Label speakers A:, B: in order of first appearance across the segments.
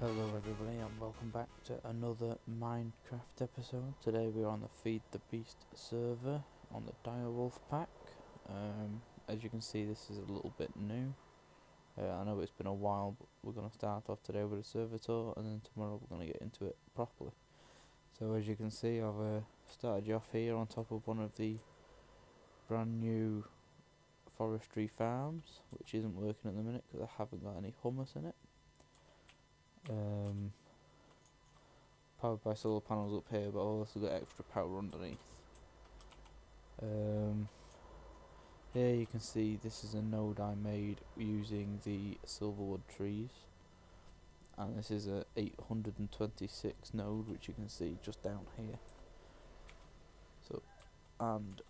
A: Hello everybody and welcome back to another Minecraft episode. Today we're on the Feed the Beast server on the Direwolf pack. As you can see, this is a little bit new. I know it's been a while, but we're going to start off today with a server tour, and then tomorrow we're going to get into it properly. So as you can see, I've started you off here on top of one of the brand new forestry farms, which isn't working at the minute because I haven't got any hummus in it. Powered by solar panels up here, but I've also got extra power underneath. Here you can see this is a node I made using the silverwood trees, and this is a 826 node, which you can see just down here. So, and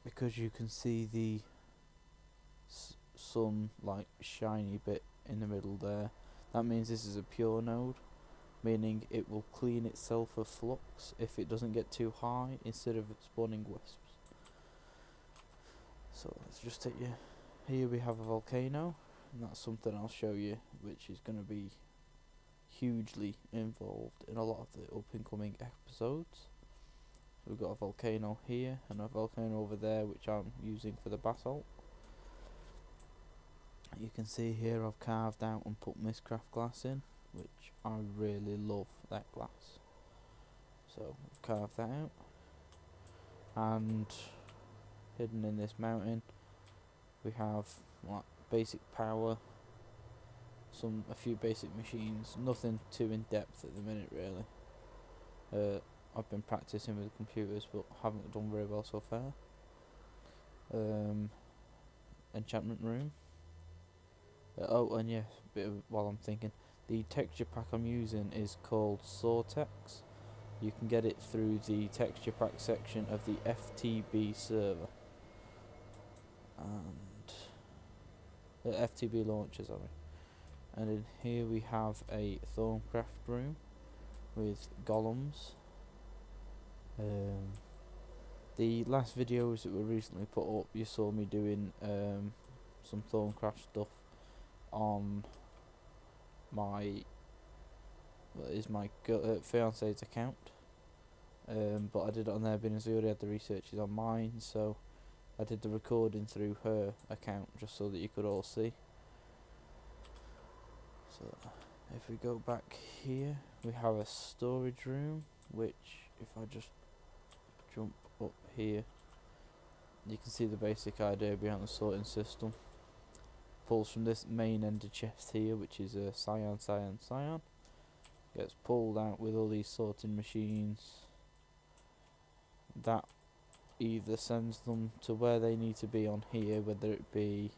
A: because you can see the sun like shiny bit in the middle there, that means this is a pure node, meaning it will clean itself of flux if it doesn't get too high instead of spawning wisps. So let's just take you, here we have a volcano, and that's something I'll show you, which is going to be hugely involved in a lot of the up and coming episodes. We've got a volcano here and a volcano over there, which I'm using for the basalt. You can see here I've carved out and put Mistcraft glass in, which I really love that glass. So I've carved that out, and hidden in this mountain we have like basic power, a few basic machines, nothing too in depth at the minute really. I've been practicing with computers but haven't done very well so far. Enchantment room. Oh, and yeah, while I'm thinking, the texture pack I'm using is called Sortex. You can get it through the texture pack section of the FTB server. And the FTB launcher, sorry. And in here we have a Thorncraft room with golems. The last videos that were recently put up, you saw me doing some Thorncraft stuff on my fiance's account, but I did it on there because we already had the researches on mine, so I did the recording through her account just so that you could all see. So if we go back here, we have a storage room, which if I just jump up here, you can see the basic idea behind the sorting system. Pulls from this main ender chest here, which is a cyan, gets pulled out with all these sorting machines that either sends them to where they need to be on here, whether it be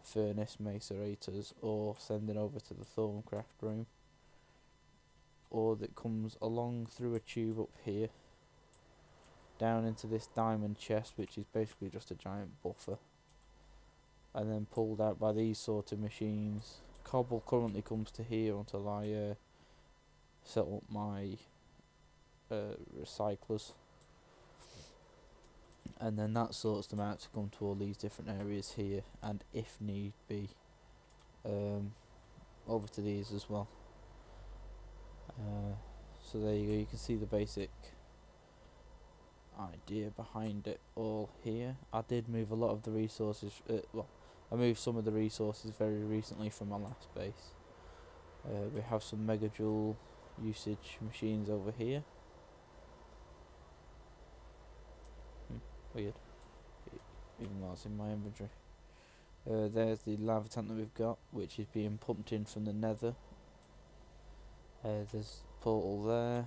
A: furnace macerators or sending over to the Thorncraft room, or that comes along through a tube up here down into this diamond chest, which is basically just a giant buffer, and then pulled out by these sorting machines. Cobble currently comes to here until I set up my recyclers, and then that sorts them out to come to all these different areas here, and if need be over to these as well. So there you go, you can see the basic idea behind it all here. I did move a lot of the resources, I moved some of the resources very recently from my last base. We have some megajoule usage machines over here. Weird, even though it's in my inventory. There's the lava tank that we've got, which is being pumped in from the nether. There's a portal there,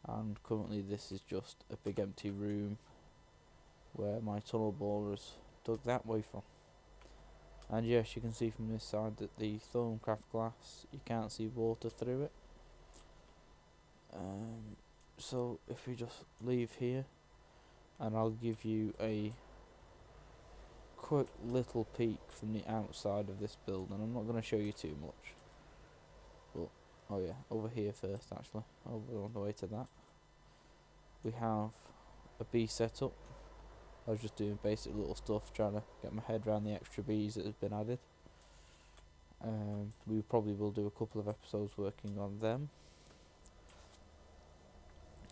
A: and currently this is just a big empty room where my tunnel borers dug that way from. And yes, you can see from this side that the Thorncraft glass, you can't see water through it. So if we just leave here, and I'll give you a quick little peek from the outside of this building. I'm not going to show you too much, but oh yeah, over here first actually, over on the way to that, we have a bee setup. I was just doing basic little stuff, trying to get my head around the extra bees that has been added. We probably will do a couple of episodes working on them.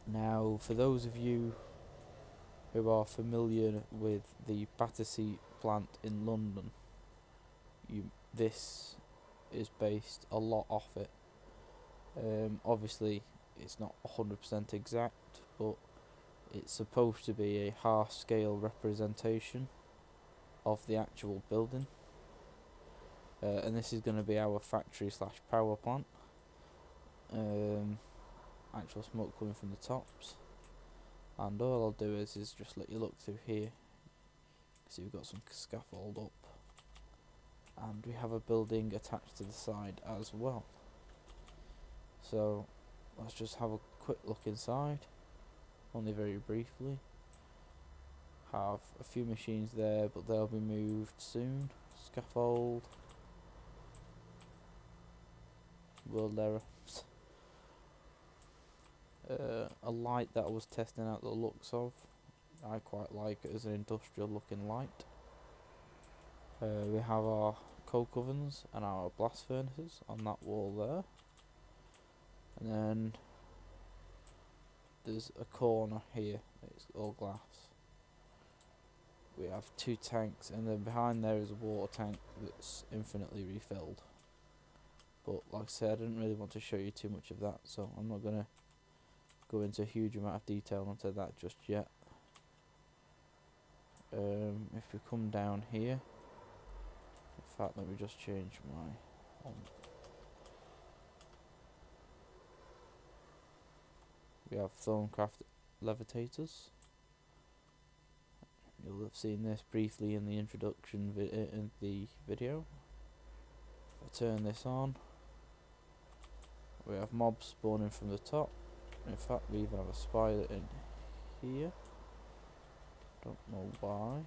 A: Now, for those of you who are familiar with the Battersea plant in London, this is based a lot off it. Obviously, it's not 100% exact, but it's supposed to be a half-scale representation of the actual building. And this is going to be our factory slash power plant. Actual smoke coming from the tops. And all I'll do is just let you look through here. See, we've got some scaffold up. And we have a building attached to the side as well. So let's just have a quick look inside, only very briefly. Have a few machines there, but they'll be moved soon. Scaffold. World error. A light that I was testing out the looks of. I quite like it as an industrial looking light. We have our coke ovens and our blast furnaces on that wall there. And then there's a corner here, it's all glass. We have 2 tanks, and then behind there is a water tank that's infinitely refilled. But like I said, I didn't really want to show you too much of that, so I'm not going to go into a huge amount of detail onto that just yet. If we come down here, in fact, let me just change my we have Tomlawz levitators. You'll have seen this briefly in the introduction in the video. If I turn this on, we have mobs spawning from the top. In fact, we even have a spider in here. Don't know why.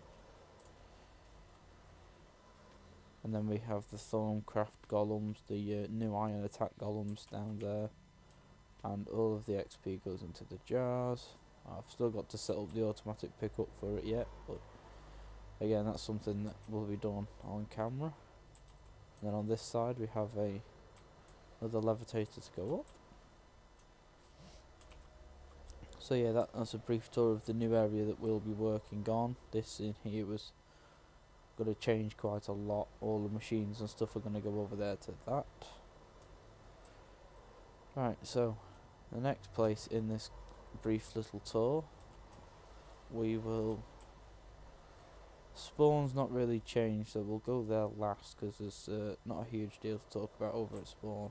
A: And then we have the Tomlawz golems, the new iron attack golems down there. And all of the XP goes into the jars. I've still got to set up the automatic pickup for it yet, but again, that's something that will be done on camera. And then on this side we have another levitator to go up. So yeah, that's a brief tour of the new area that we'll be working on. This in here was going to change quite a lot. All the machines and stuff are going to go over there to that. Right, so the next place in this brief little tour, we will... Spawn's not really changed, so we'll go there last because there's not a huge deal to talk about over at Spawn.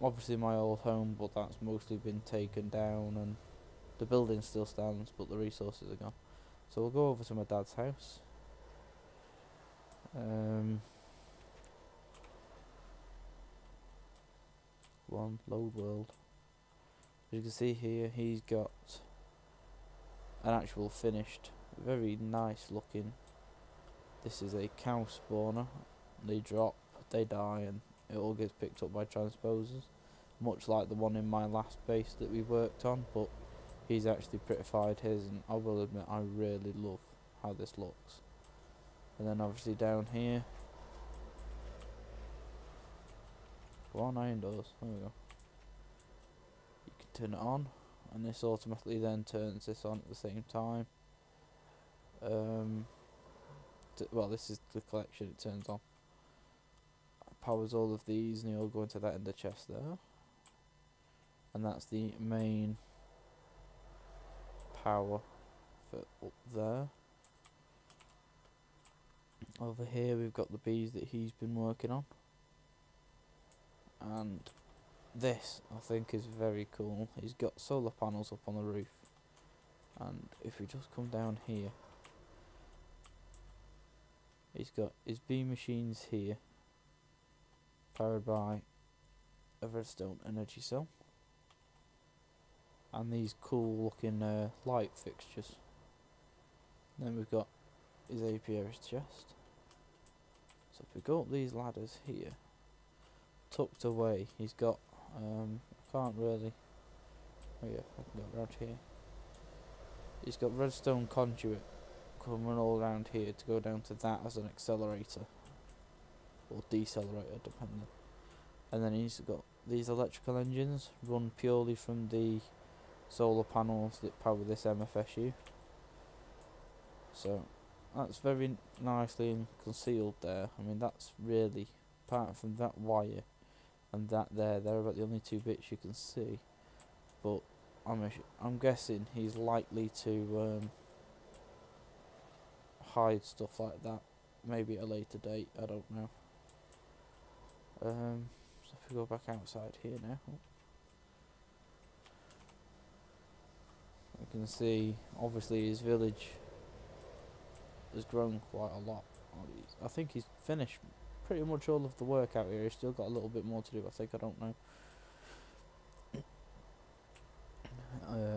A: Obviously my old home, but that's mostly been taken down, and the building still stands, but the resources are gone. So we'll go over to my dad's house. One load world. As you can see here, he's got an actual finished, very nice looking. This is a cow spawner. They drop, they die, and it all gets picked up by transposers, much like the one in my last base that we worked on. But he's actually prettified his, and I will admit I really love how this looks. And then obviously down here, go on, iron doors, there we go. You can turn it on, and this automatically then turns this on at the same time. Well, this is the collection, it turns on. Powers all of these, and you'll go into that in the chest there. And that's the main power for up there. Over here we've got the bees that he's been working on. And this, I think, is very cool. He's got solar panels up on the roof. And if we just come down here, he's got his bee machines here, powered by a redstone energy cell, and these cool looking light fixtures. And then we've got his apiary's chest. So if we go up these ladders here, tucked away, he's got I can't really, oh yeah, I can go around here. He's got redstone conduit coming all around here to go down to that as an accelerator. or decelerator depending. And then he's got these electrical engines run purely from the solar panels that power this MFSU. So that's very nicely concealed there. I mean, that's really, apart from that wire and that there, they're about the only two bits you can see. But I'm guessing he's likely to hide stuff like that, maybe at a later date, I don't know. So if we go back outside here now, we can see obviously his village has grown quite a lot. I think he's finished pretty much all of the work out here. He's still got a little bit more to do, I think, I don't know.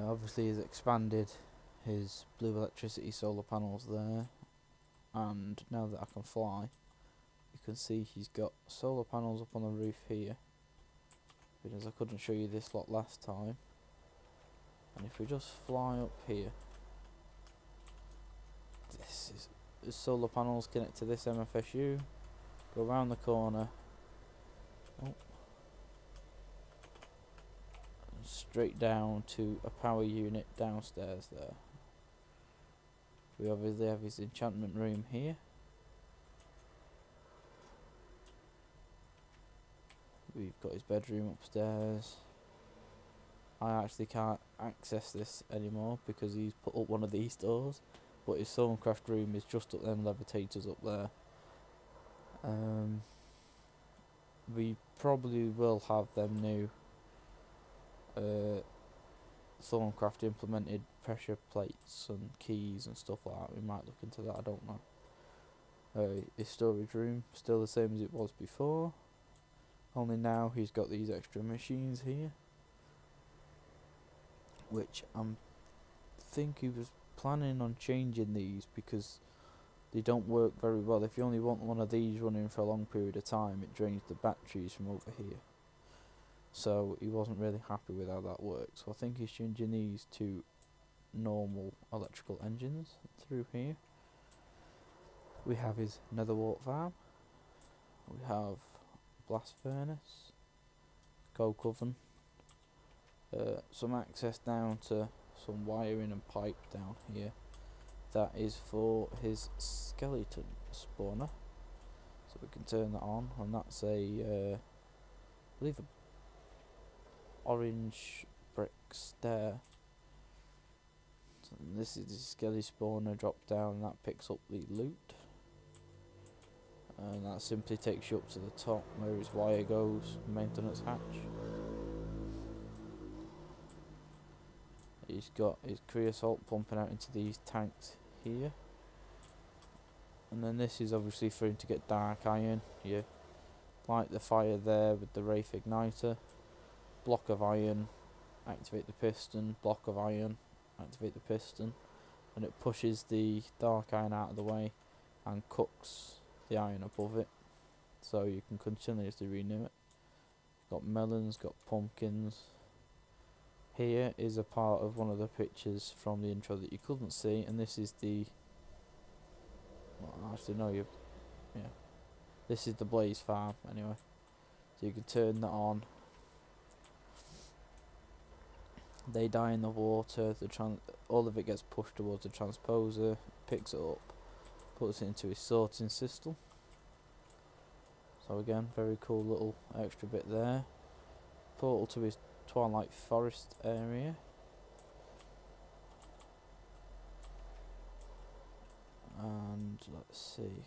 A: Obviously he's expanded his blue electricity solar panels there, and now that I can fly, you can see he's got solar panels up on the roof here, because I couldn't show you this lot last time. And if we just fly up here, this is the solar panels connect to this MFSU, go around the corner, straight down to a power unit downstairs there. We obviously have his enchantment room here. We've got his bedroom upstairs. I actually can't access this anymore because he's put up one of these doors, but his Stormcraft room is just up them levitators up there. We probably will have them new Stormcraft implemented pressure plates and keys and stuff like that. We might look into that, I don't know. His storage room still the same as it was before, only now he's got these extra machines here, which think he was planning on changing these because they don't work very well. If you only want one of these running for a long period of time, it drains the batteries from over here. So he wasn't really happy with how that works. So I think he's changing these to normal electrical engines through here. We have his nether wart farm. We have blast furnace, coke oven, some access down to some wiring and pipe down here. That is for his skeleton spawner. So we can turn that on, and that's a, I believe a orange brick stair. So this is the skelly spawner drop down, and that picks up the loot, and that simply takes you up to the top where his wire goes, maintenance hatch. He's got his creosote pumping out into these tanks here, and then this is obviously for him to get dark iron. You light the fire there with the Wraith igniter, block of iron, activate the piston, block of iron, activate the piston, and it pushes the dark iron out of the way and cooks the iron above it, so you can continuously renew it. Got melons, got pumpkins. Here is a part of one of the pictures from the intro that you couldn't see, and this is the, well, actually no, yeah, this is the blaze farm anyway. So you can turn that on. They die in the water. All of it gets pushed towards the transposer, picks it up, puts it into his sorting system. So again, very cool little extra bit there. Portal to his Twilight Forest area. And let's see.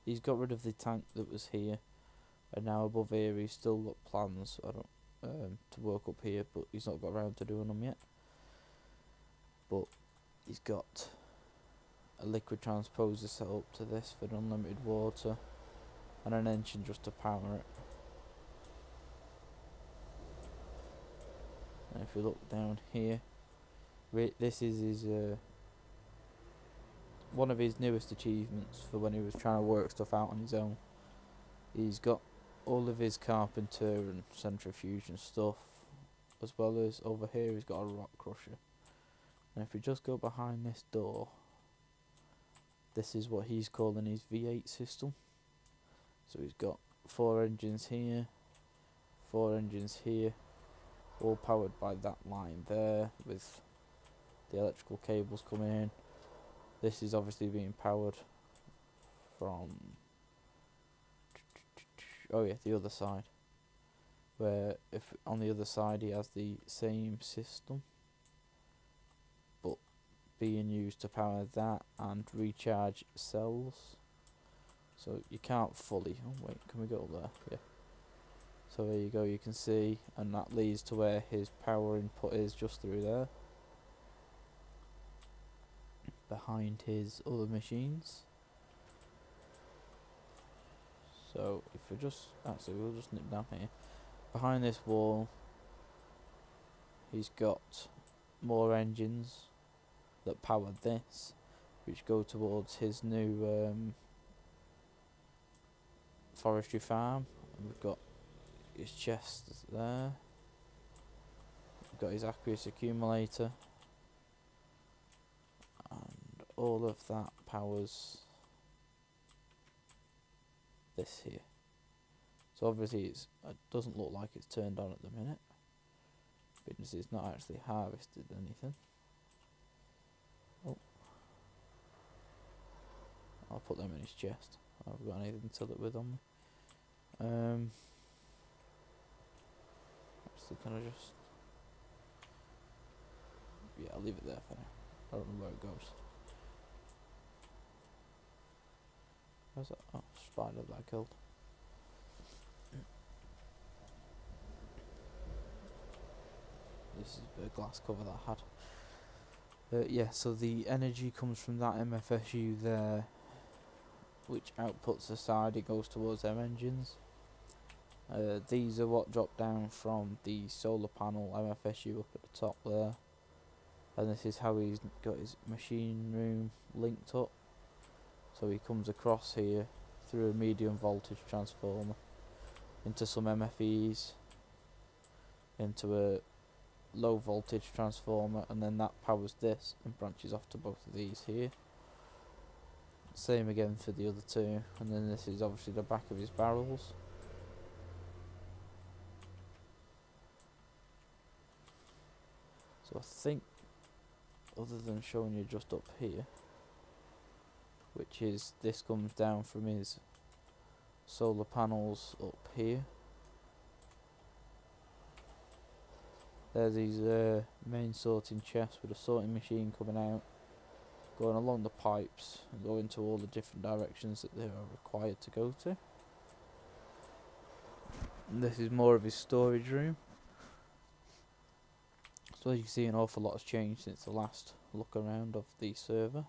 A: He's got rid of the tank that was here, and now above here he's still got plans. I don't to work up here, but he's not got around to doing them yet. But he's got a liquid transposer set up to this for unlimited water, and an engine just to power it. And if we look down here, this is his one of his newest achievements for when he was trying to work stuff out on his own. He's got all of his carpenter and centrifuge and stuff, as well as over here he's got a rock crusher. And if we just go behind this door, this is what he's calling his V8 system. So he's got 4 engines here, 4 engines here, all powered by that line there with the electrical cables coming in. This is obviously being powered from, oh yeah, the other side, where if on the other side he has the same system but being used to power that and recharge cells. So you can't fully, oh wait, can we go up there? Yeah. So there you go, you can see, and that leads to where his power input is, just through there, behind his other machines. So if we just, actually we'll just nip down here. Behind this wall, he's got more engines that power this, which go towards his new forestry farm. And we've got his chest there. We've got his aqueous accumulator, and all of that powers this here. So obviously it doesn't look like it's turned on at the minute, because it's not actually harvested anything. Oh, I'll put them in his chest. I haven't got anything to look with on me. Actually, can I just, yeah, I'll leave it there for now. I don't know where it goes. Where's that? Oh, spider that I killed. This is the glass cover that I had. Yeah, so the energy comes from that MFSU there, which outputs the side, it goes towards them engines. These are what drop down from the solar panel MFSU up at the top there, and this is how he's got his machine room linked up. So he comes across here through a medium voltage transformer into some MFEs, into a low voltage transformer, and then that powers this and branches off to both of these here. Same again for the other two, and then this is obviously the back of his barrels. So I think, other than showing you just up here, which is this comes down from his solar panels up here. There's these main sorting chests with a sorting machine coming out, going along the pipes and going to all the different directions that they are required to go to. And this is more of his storage room. So as you can see, an awful lot has changed since the last look around of the server.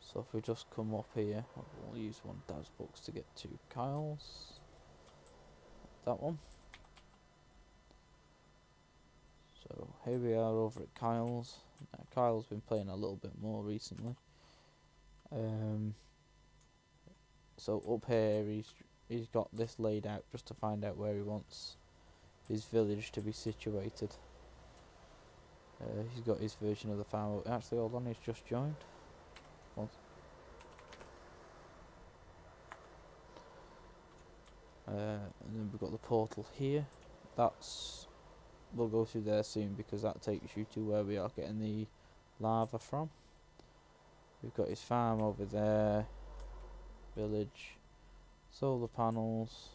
A: So if we just come up here, we'll use one of Dad's books to get to Kyle's. That one. So here we are over at Kyle's. Now, Kyle's been playing a little bit more recently. So up here he's got this laid out just to find out where he wants his village to be situated. He's got his version of the farm. Actually, hold on, he's just joined. And then we've got the portal here. We'll go through there soon, because that takes you to where we are getting the lava from. We've got his farm over there, village, solar panels,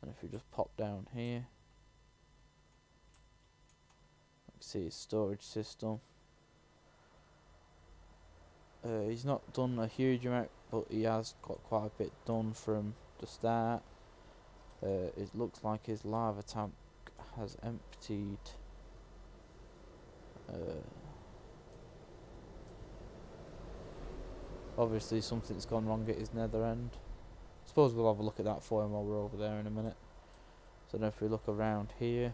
A: and if we just pop down here, you can see his storage system. He's not done a huge amount, but he has got quite a bit done from the start. It looks like his lava tank has emptied. Obviously something's gone wrong at his nether end. Suppose we'll have a look at that for him while we're over there in a minute. So then if we look around here,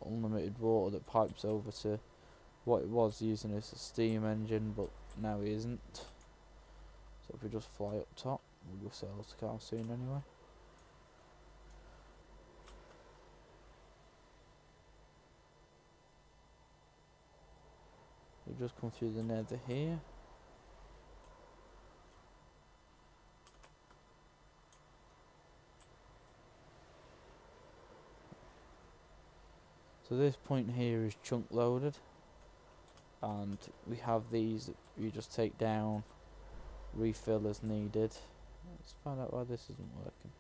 A: unlimited water that pipes over to what it was using as a steam engine, but now he isn't. So if we just fly up top, we'll go say hello to Carl soon anyway. we'll just come through the nether here. So this point here is chunk loaded, and we have these that you just take down, refill as needed. Let's find out why this isn't working.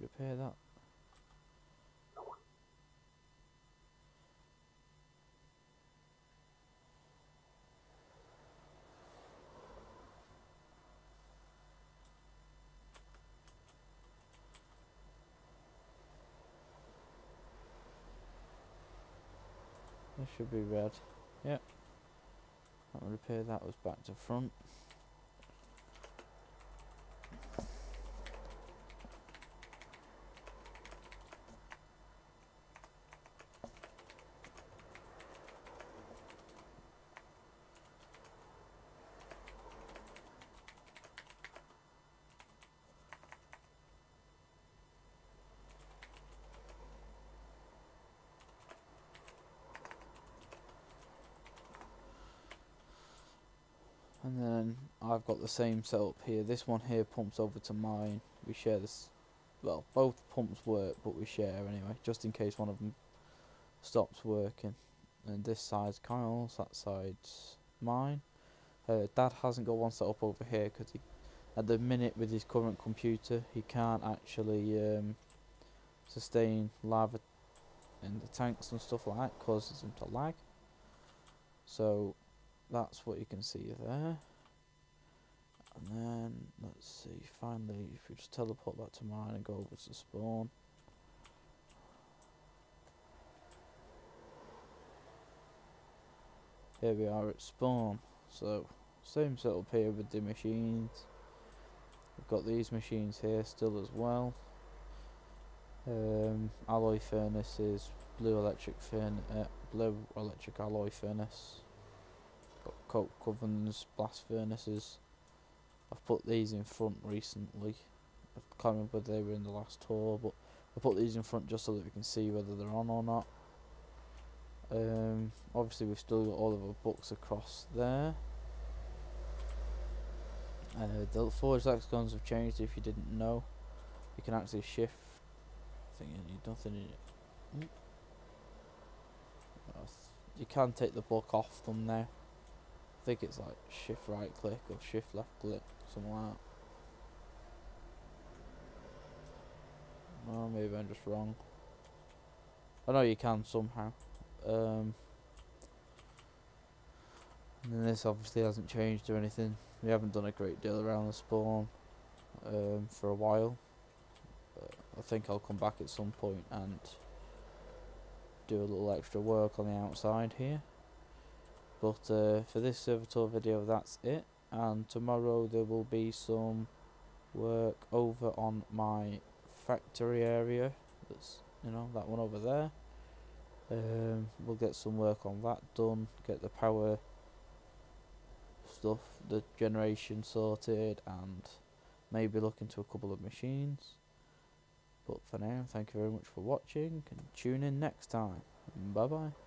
A: Repair that. This should be red. Yep. That repair that was back to front. And then I've got the same setup here. This one here pumps over to mine. We share this, well, both pumps work, but we share anyway, just in case one of them stops working. And this side's Kyle's, that side's mine. Dad hasn't got one set up over here because at the minute with his current computer he can't actually sustain lava in the tanks and stuff like that, causes him to lag. So that's what you can see there. And then let's see, finally if we just teleport back to mine and go over to spawn. Here we are at spawn. So same setup here with the machines. We've got these machines here still as well. Alloy furnaces, blue electric alloy furnace. Got coke ovens, blast furnaces. I've put these in front recently. I can't remember whether they were in the last tour, but I put these in front just so that we can see whether they're on or not. Obviously we've still got all of our books across there. The forged hexagons have changed if you didn't know. You can actually shift. I think you need nothing in it. You can take the book off them now. I think it's like shift right click or shift left click, something like that. Oh, maybe I'm just wrong. I know you can somehow. And then this obviously hasn't changed or anything. We haven't done a great deal around the spawn for a while. I think I'll come back at some point and do a little extra work on the outside here. But for this server tour video, that's it. And tomorrow there will be some work over on my factory area. That's, you know, that one over there. We'll get some work on that done. Get the power stuff, the generation sorted, and maybe look into a couple of machines. But for now, thank you very much for watching, and tune in next time. Bye bye.